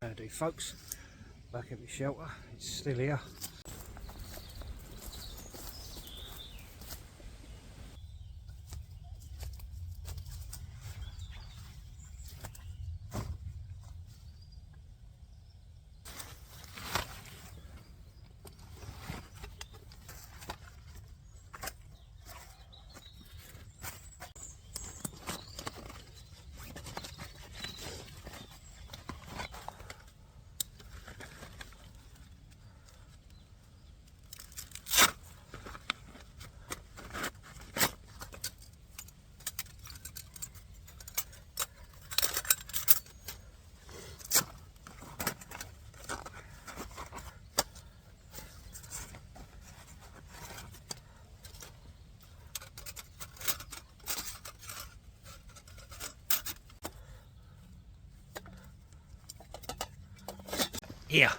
Howdy folks, back at the shelter, it's still here. Yeah,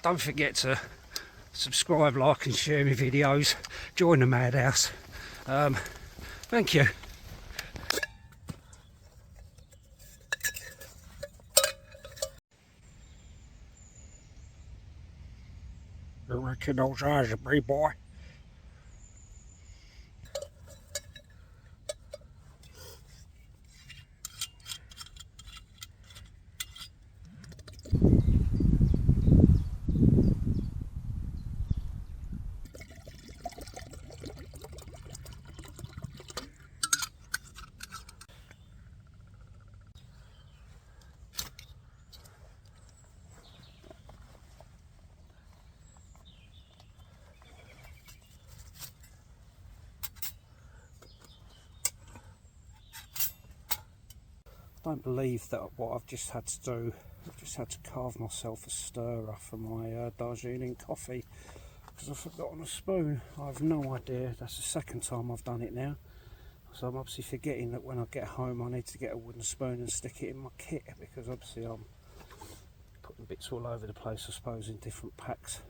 don't forget to subscribe, like and share my videos. Join the madhouse. Thank you. You reckon those eyes are me, boy? I don't believe that what I've just had to do, I've just had to carve myself a stirrer for my Darjeeling coffee because I've forgotten a spoon. I have no idea. That's the second time I've done it now. So I'm obviously forgetting that when I get home I need to get a wooden spoon and stick it in my kit, because obviously I'm putting bits all over the place, I suppose, in different packs.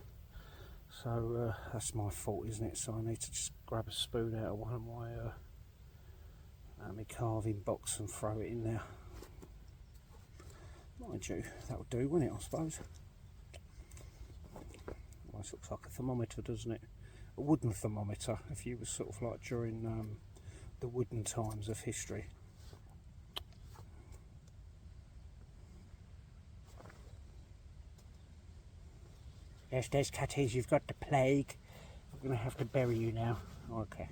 So that's my fault, isn't it? So I need to just grab a spoon out of one of my carving box and throw it in there. Mind you, that'll do, won't it, I suppose? Almost looks like a thermometer, doesn't it? A wooden thermometer, if you were sort of like during the wooden times of history. Yes, there's Catties, you've got the plague. I'm going to have to bury you now. Okay.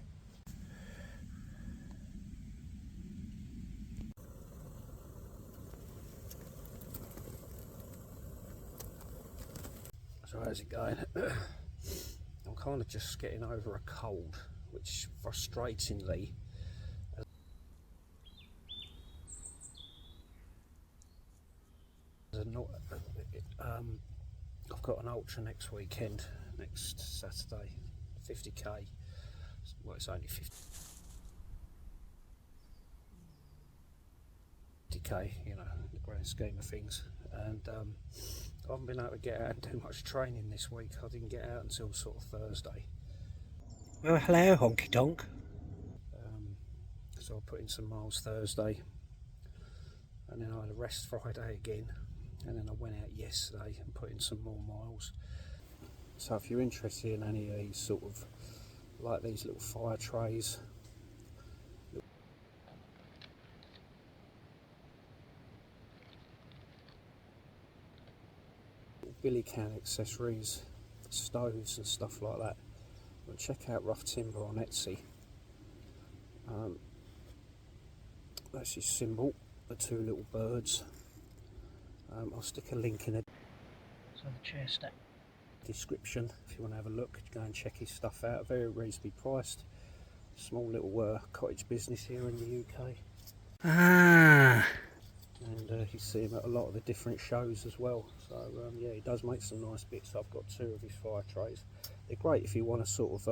So how's it going? I'm kind of just getting over a cold, which frustratingly I've got an ultra next weekend, next Saturday, 50k. Well, it's only 50k, you know, in the grand scheme of things. And I haven't been able to get out and do much training this week. I didn't get out until sort of Thursday. Well, hello, honky donk. So I put in some miles Thursday, and then I had a rest Friday again, and then I went out yesterday and put in some more miles. So if you're interested in any of these sort of, like these little fire trays, billy can accessories, stoves and stuff like that, well, check out Rough Timber on Etsy. That's his symbol, the two little birds. I'll stick a link in the chair stack description if you want to have a look. Go and check his stuff out. Very reasonably priced. Small little cottage business here in the UK. And you see him at a lot of the different shows as well. So yeah, he does make some nice bits. I've got two of his fire trays. They're great if you want to sort of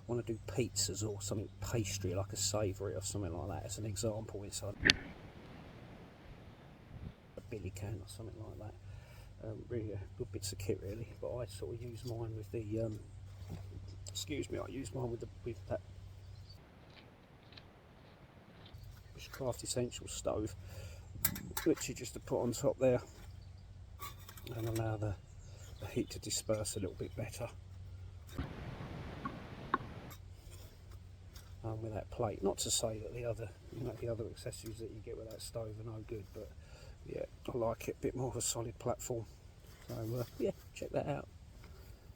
want to do pizzas or something pastry, like a savoury or something like that. As an example, inside a billy can or something like that. Really good bits of kit, really. But I sort of use mine with the excuse me, I use mine with that Craft Essentials stove, which you just to put on top there and allow the heat to disperse a little bit better. With that plate, not to say that the other, the other accessories that you get with that stove are no good, but yeah, I like it, a bit more of a solid platform. So yeah, check that out.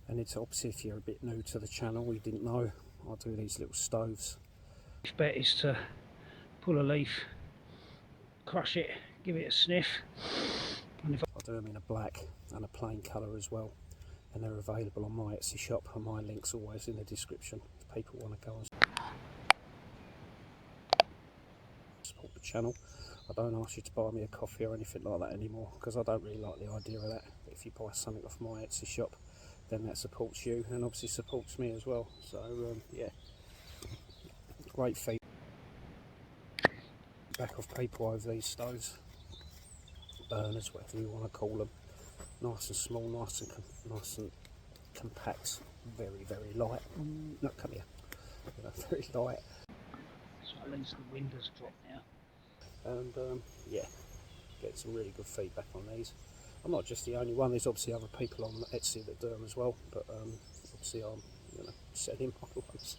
And it's obviously, if you're a bit new to the channel, you didn't know, I do these little stoves. The bet is to pull a leaf, crush it, give it a sniff, and if I do them in a black and a plain colour as well, and they're available on my Etsy shop, and my link's always in the description if people want to go and support the channel. I don't ask you to buy me a coffee or anything like that anymore, because I don't really like the idea of that. But if you buy something off my Etsy shop, then that supports you and obviously supports me as well. So yeah, great feedback of people over these stoves, burners, whatever you want to call them. Nice and small, nice and compact, very light. No, come here. Very light. So at least the wind has dropped now. And yeah, get some really good feedback on these. I'm not just the only one. There's obviously other people on Etsy that do them as well, but obviously I'm selling my ones.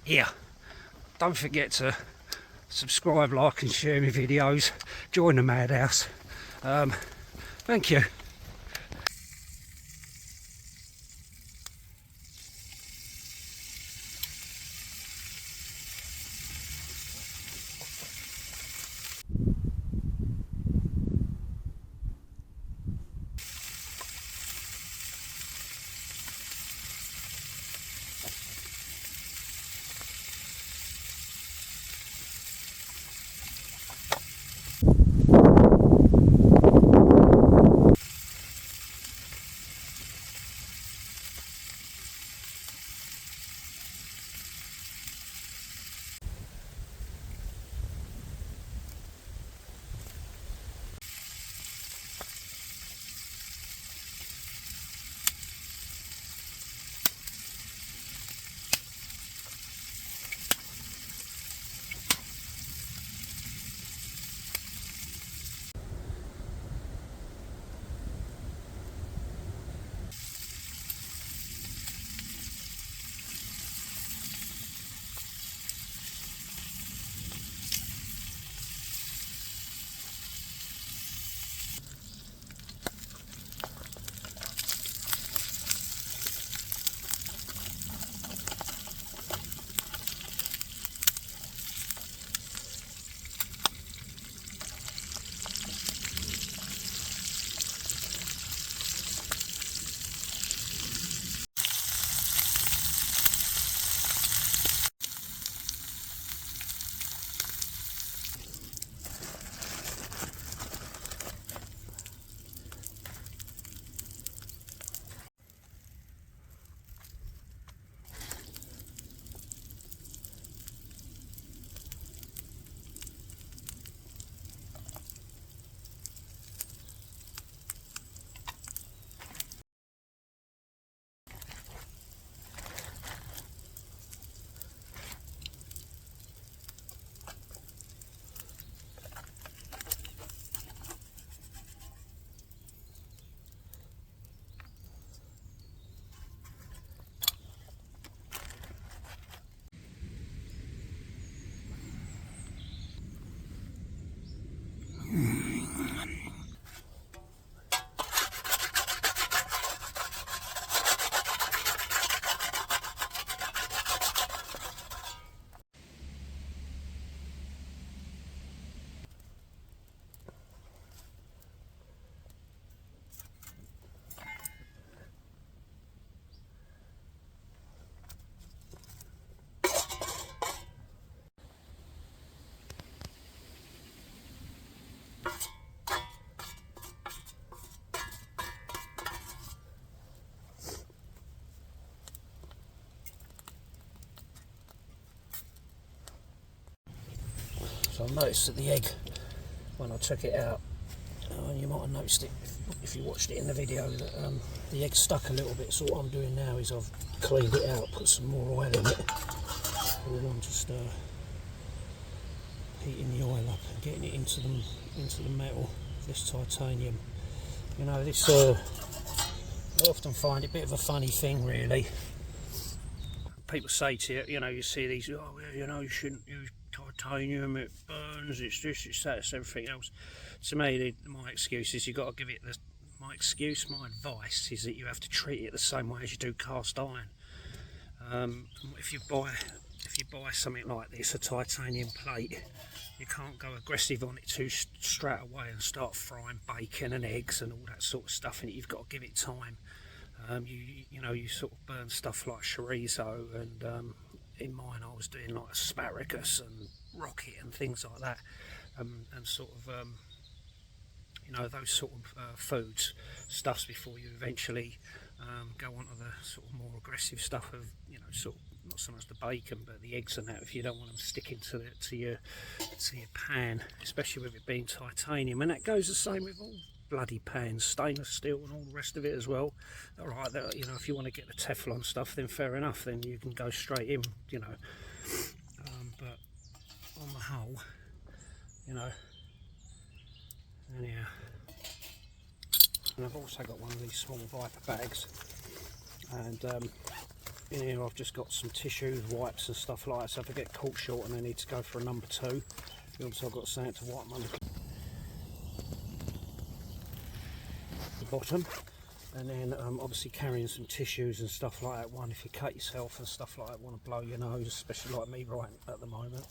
Yeah, don't forget to subscribe, like and share my videos. Join the madhouse. Thank you. So I noticed that the egg, when I took it out, you might have noticed it if you watched it in the video, that the egg stuck a little bit. So what I'm doing now is I've cleaned it out, put some more oil in it, and then I'm just heating the oil up and getting it into the metal, this titanium. You know, this I often find it a bit of a funny thing, really. People say to you, you know, you see these, oh, you know, you shouldn't use titanium, it burns, it's this, it's that, it's everything else. To me, my excuse is you've got to give it my advice is that you have to treat it the same way as you do cast iron. If you buy something like this, a titanium plate, you can't go aggressive on it too straight away and start frying bacon and eggs and all that sort of stuff in it. You've got to give it time. You know, you sort of burn stuff like chorizo, and in mine I was doing like asparagus and rocket and things like that, and sort of you know, those sort of stuffs before you eventually go on to the sort of more aggressive stuff of, you know, sort of not so much the bacon but the eggs and that, if you don't want them sticking to your pan, especially with it being titanium. And that goes the same with all bloody pans, stainless steel and all the rest of it as well. All right, you know, if you want to get the Teflon stuff, then fair enough, then you can go straight in, you know, but on the whole, you know, anyhow. And I've also got one of these small Viper bags, and in here I've just got some tissues, wipes and stuff like that, so if I get caught short and I need to go for a number 2, also I've got something to wipe under the bottom. And then obviously carrying some tissues and stuff like that, one if you cut yourself and stuff like that, want to blow your nose, especially like me right at the moment.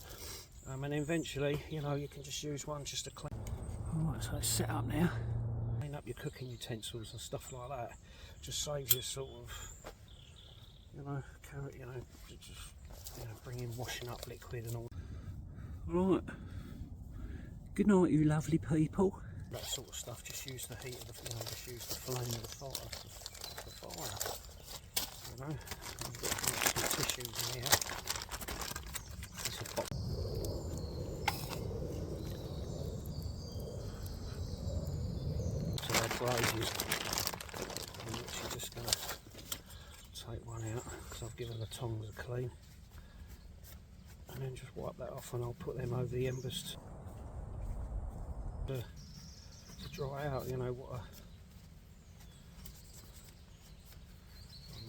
And then eventually, you know, you can just use one just to clean. Alright, so it's set up now. Clean up your cooking utensils and stuff like that. Just saves you sort of, you know, bring in washing up liquid and all. Alright, good night you lovely people. That sort of stuff, just use the heat of the, you know, just use the flame of the fire, you know. I've got some tissues in here. There's a box. So they're glazes. I'm actually just going to take one out because I've given the tongs a clean, and then just wipe that off, and I'll put them over the embers to dry out. You know what?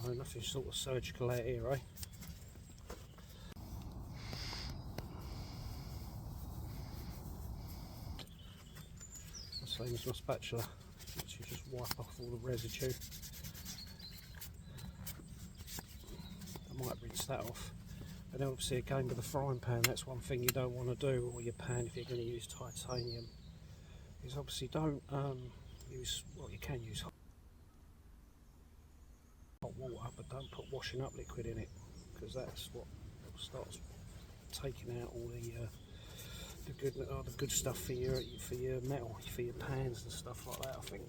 No, nothing sort of surgical out here, eh? Same as my spatula, you just wipe off all the residue. I might rinse that off. But then obviously again with the frying pan, that's one thing you don't want to do, or your pan if you're going to use titanium, is obviously don't use, well, you can use hot water, but don't put washing up liquid in it, because that's what starts taking out all the good stuff for your metal, for your pans and stuff like that. I think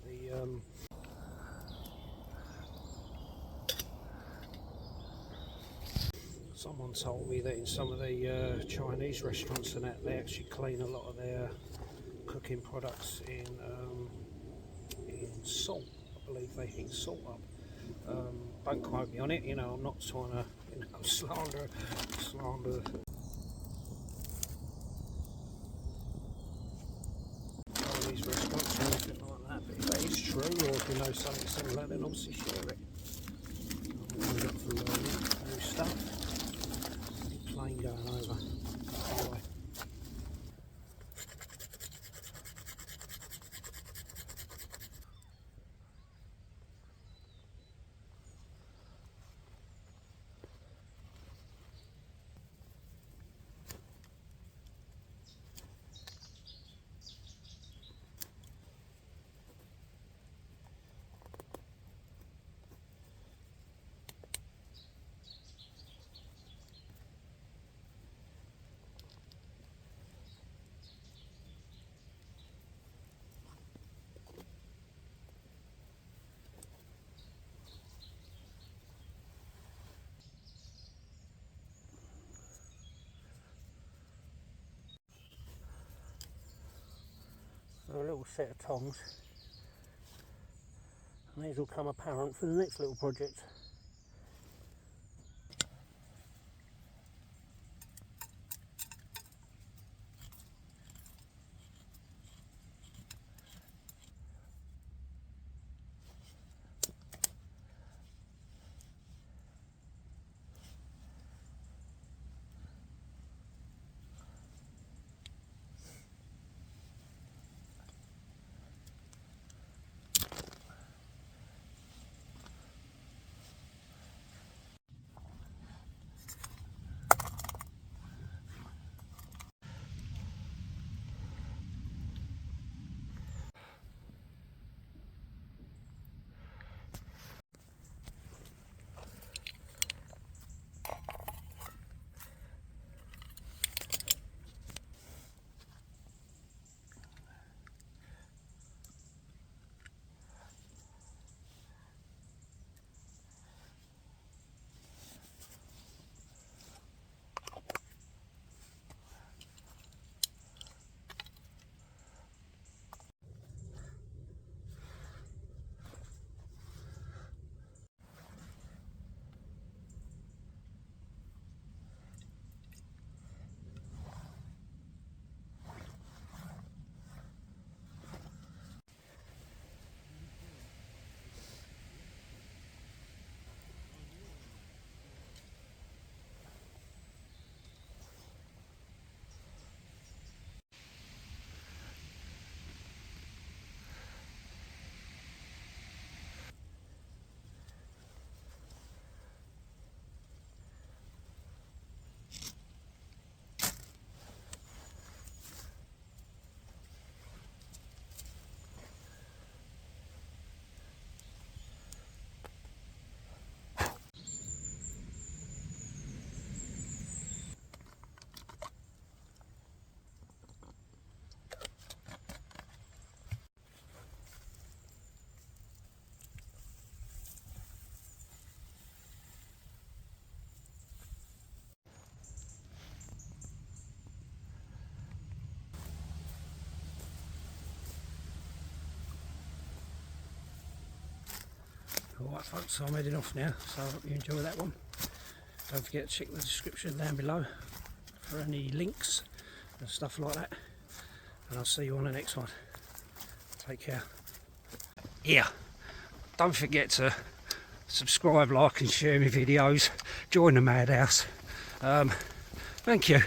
someone told me that in some of the Chinese restaurants and that, they actually clean a lot of their cooking products in salt. I believe they heat salt up. Don't quote me on it, you know, I'm not trying to, you know, slander Chinese restaurants or anything like that, but if that is true, or if you know something similar, then obviously share it. I've got some new stuff. Plane going over. Anyway. a little set of tongs, and these will come apparent for the next little project. Alright folks, so I'm heading off now, so I hope you enjoy that one. Don't forget to check the description down below for any links and stuff like that. And I'll see you on the next one. Take care. Yeah, don't forget to subscribe, like and share my videos. Join the madhouse. Thank you.